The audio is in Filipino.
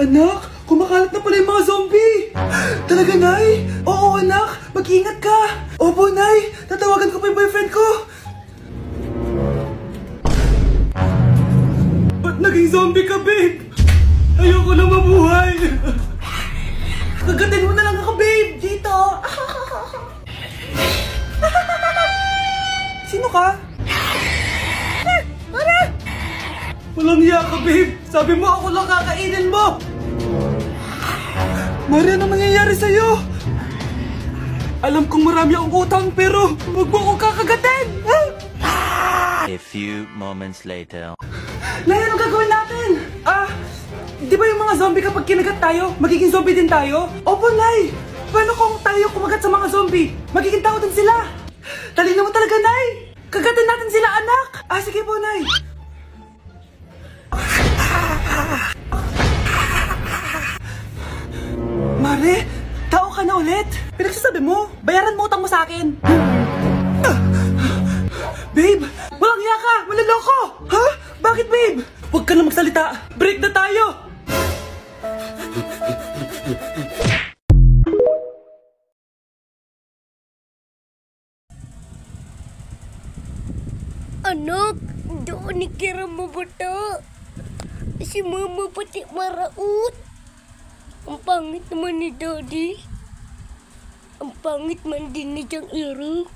Anak, kumakalat na pala yung mga zombie! Talaga, Nay? Oo, anak! Mag-ingat ka! Opo, Nay! Tatawagan ko pa yung boyfriend ko! Ba't naging zombie ka, babe? Ayoko na mabuhay! Kagatin mo na lang ako, babe! Dito! Sino ka? Walang hiya ka, babe! Sabi mo ako lang kakainin mo! Maria, ano nangyayari sa'yo? Alam kong marami akong utang pero huwag mo akong kakagatin! A few moments later. Nay, anong gagawin natin? Di ba yung mga zombie kapag kinagat tayo, magiging zombie din tayo? Opo, Nay! Paano kung tayo kumagat sa mga zombie? Magiging tao din sila! Talino mo talaga, Nay! Kagatin natin sila, anak! Sige po, Nay! Mare, tao ka na ulit? Pinagsasabi mo, bayaran mo utang mo sa akin. Babe, walang hiya ka! Maloloko! Ha? Bakit, babe? Huwag ka na magsalita! Break na tayo! Anak, doon ni kira mo bata. Si mama pati maraut. Ang pangit naman ni daddy. Ang pangit man din ni Jang Iro.